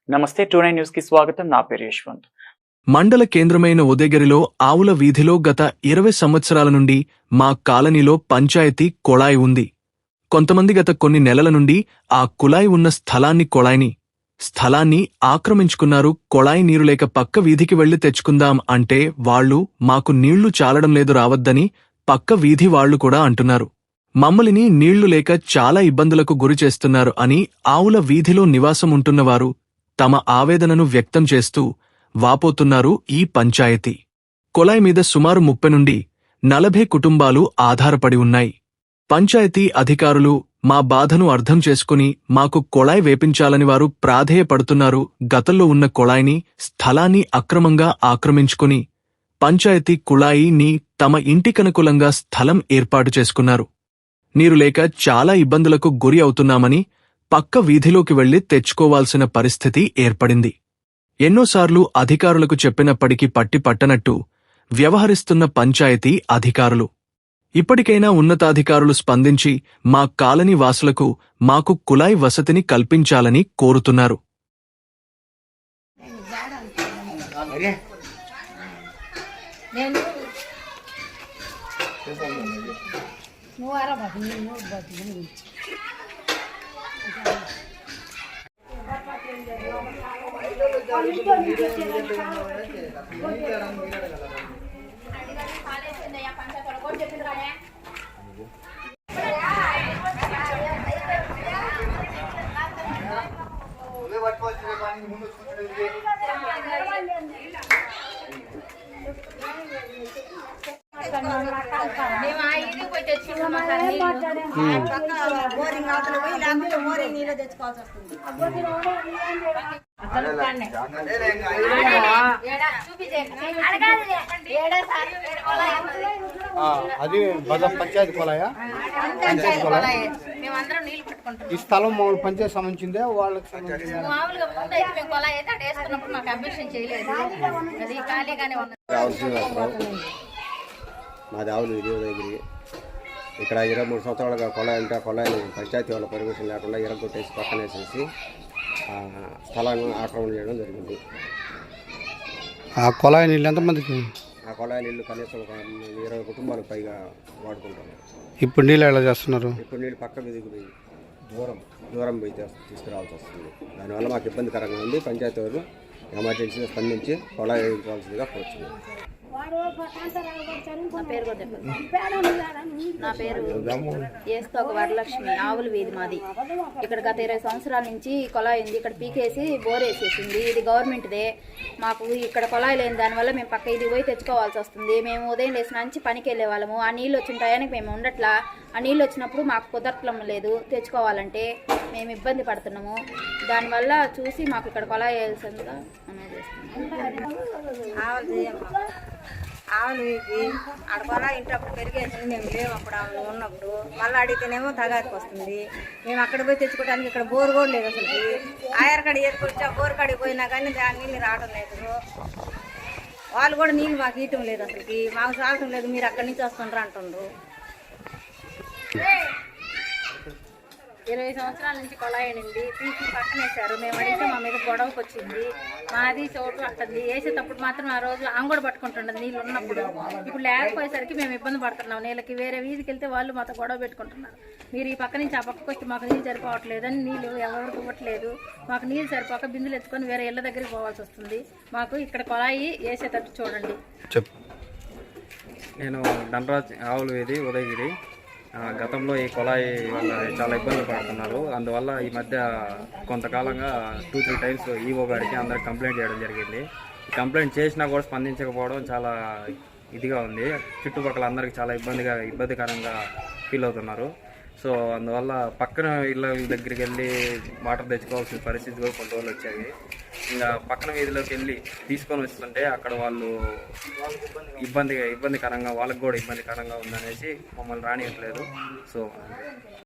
నమస్తే, 29 న్యూస్ కి స్వాగతం. నా పేరు యశ్వంత్. మండల కేంద్రమైన ఉదయగిరిలో ఆవుల వీధిలో గత 20 సంవత్సరాల నుండి మా కాలనీలో పంచాయతీ కొళాయి ఉంది. కొంతమంది గత కొన్ని నెలల నుండి ఆ కుళాయి ఉన్న స్థలాన్ని ఆక్రమించుకున్నారు. కొళాయి నీరు లేక పక్క వీధికి వెళ్లి తెచ్చుకుందాం అంటే వాళ్లు మాకు నీళ్లు చాలడం లేదు, రావద్దని పక్క వీధి వాళ్లు కూడా అంటున్నారు. మమ్మల్ని నీళ్లు లేక చాలా ఇబ్బందులకు గురి చేస్తున్నారు అని ఆవుల వీధిలో నివాసం ఉంటున్నవారు తమ ఆవేదనను వ్యక్తం చేస్తూ వాపోతున్నారు. ఈ పంచాయతీ కొళాయి మీద సుమారు 30 నుండి 40 కుటుంబాలు ఆధారపడి ఉన్నాయి. పంచాయతీ అధికారులు మా బాధను అర్థం చేసుకుని మాకు కొళాయి వేపించాలని వారు ప్రాధేయపడుతున్నారు. గతంలో ఉన్న కొళాయిని స్థలాన్ని అక్రమంగా ఆక్రమించుకుని పంచాయతీ కుళాయిని తమ ఇంటికనుకూలంగా స్థలం ఏర్పాటు చేసుకున్నారు. నీరు లేక చాలా ఇబ్బందులకు గురి అవుతున్నామని పక్క వీధిలోకి వెళ్లి తెచ్చుకోవాల్సిన పరిస్థితి ఏర్పడింది. ఎన్నోసార్లు అధికారులకు చెప్పినప్పటికీ పట్టనట్టు వ్యవహరిస్తున్న పంచాయతీ అధికారులు ఇప్పటికైనా ఉన్నతాధికారులు స్పందించి మా కాలనీ వాసులకు మాకు కుళాయి వసతిని కల్పించాలని కోరుతున్నారు. బోరింగ్ అవతల పోయి లేకపోతే బోరింగ్ నీళ్ళు తెచ్చుకోవాల్సి వస్తుంది. అది పంచాయతీ కొలాయా? ఈ స్థలం మామూలు పంచాయతీ సంబంధించిందే వాళ్ళకి మాది ఆవులు దగ్గరికి ఇక్కడ 23 సంవత్సరాలుగా కొలాయి అంటే కొలాయిని పంచాయతీ వాళ్ళ పర్మిషన్ లేకుండా ఇరగొట్టేసి పక్కనేసేసి స్థలాన్ని ఆక్రమణ చేయడం జరిగింది. ఆ కొలాయి నీళ్ళు ఎంతమందికి? ఆ కొలాయి నీళ్ళు కనీసం 20 కుటుంబాలకు పైగా వాడుకుంటాం. ఇప్పుడు నీళ్ళు ఎలా చేస్తున్నారు? ఇప్పుడు నీళ్ళు పక్క వీధికి పోయి దూరం పోయి తీసుకురావాల్సి వస్తుంది. దానివల్ల మాకు ఇబ్బందికరంగా ఉంది. పంచాయతీ వాళ్ళు ఎమర్జెన్సీగా స్పందించి కొలాయి వేయించాల్సిందిగా కోరుతున్నాం. నా పేరు ఏస్తోక వరలక్ష్మి. ఆవుల వీధి మాది. ఇక్కడ గత 20 సంవత్సరాల నుంచి కొలాయి ఉంది. ఇక్కడ పీకేసి బోర్ వేసేసింది. ఇది గవర్నమెంట్దే. మాకు ఇక్కడ కొలాయి లేని దానివల్ల మేము పక్క ఇది పోయి తెచ్చుకోవాల్సి వస్తుంది. మేము ఉదయం లేసిన నుంచి పనికి వెళ్ళే వాళ్ళము. ఆ నీళ్ళు వచ్చిన టయానికి మేము ఉండట్లా. ఆ నీళ్ళు వచ్చినప్పుడు మాకు కుదరట్లం లేదు, తెచ్చుకోవాలంటే మేము ఇబ్బంది పడుతున్నాము. దానివల్ల చూసి మాకు ఇక్కడ కొలాయి వేయాల్సిందిగా ఆవులు ఆడకొలా ఇంటప్పుడు పెరిగేసింది. మేము లేవు అప్పుడు ఆవులు ఉన్నప్పుడు. మళ్ళీ అడిగితేనేమో తగాదికి వస్తుంది. మేము అక్కడ పోయి తెచ్చుకోవడానికి ఇక్కడ బోరు కూడా లేదు. అసలు ఆయరకాడ ఏరుకొచ్చి ఆ బోరు కాడికి పోయినా కానీ దాని నీళ్ళు రావడం లేదు. వాళ్ళు కూడా నీళ్ళు మాకు ఇవ్వటం లేదు. అసలుకి మాకు సాగటం లేదు. మీరు అక్కడి నుంచి వస్తుండ్రు అంటుండ్రు. 20 సంవత్సరాల నుంచి కొలాయి అనింది. పీకి పక్కన వేశారు. మేము అడిగితే మా మీద గొడవకు వచ్చింది. మాది చోటు అట్టంది. వేసేటప్పుడు మాత్రం ఆ రోజు అంగడి పట్టుకుంటుండదు నీళ్ళు ఉన్నప్పుడు. ఇప్పుడు లేకపోయేసరికి మేము ఇబ్బంది పడుతున్నాం. నీళ్ళకి వేరే వీధికి వెళ్తే వాళ్ళు మాతో గొడవ పెట్టుకుంటున్నారు. మీరు ఈ పక్క నుంచి ఆ పక్కకు వచ్చి మాకు నీళ్ళు సరిపోవట్లేదని నీళ్ళు ఎవరికి ఇవ్వట్లేదు. మాకు నీళ్ళు సరిపోక బిందులు ఎత్తుకొని వేరే ఇళ్ళ దగ్గరికి పోవాల్సి వస్తుంది. మాకు ఇక్కడ కొలాయి వేసేటట్టు చూడండి. నేను ధనరాజ్, ఆవుల వీధి, ఉదయగిరి. గతంలో ఈ కొలాయి వల్ల చాలా ఇబ్బందులు పడుతున్నారు. అందువల్ల ఈ మధ్య కొంతకాలంగా 2-3 టైమ్స్ ఈవో గారికి అందరికి కంప్లైంట్ చేయడం జరిగింది. కంప్లైంట్ చేసినా కూడా స్పందించకపోవడం చాలా ఇదిగా ఉంది. చుట్టుపక్కల అందరికి చాలా ఇబ్బందికరంగా ఫీల్ అవుతున్నారు. సో అందువల్ల పక్కన ఇళ్ళ దగ్గరికి వెళ్ళి వాటర్ తెచ్చుకోవాల్సిన పరిస్థితి కూడా కొంత రోజులు వచ్చాయి. ఇంకా పక్కన వీధిలోకి వెళ్ళి తీసుకొని వస్తుంటే అక్కడ వాళ్ళు ఇబ్బందికరంగా, వాళ్ళకి కూడా ఇబ్బందికరంగా ఉందనేసి మమ్మల్ని రానియట్లేదు. సో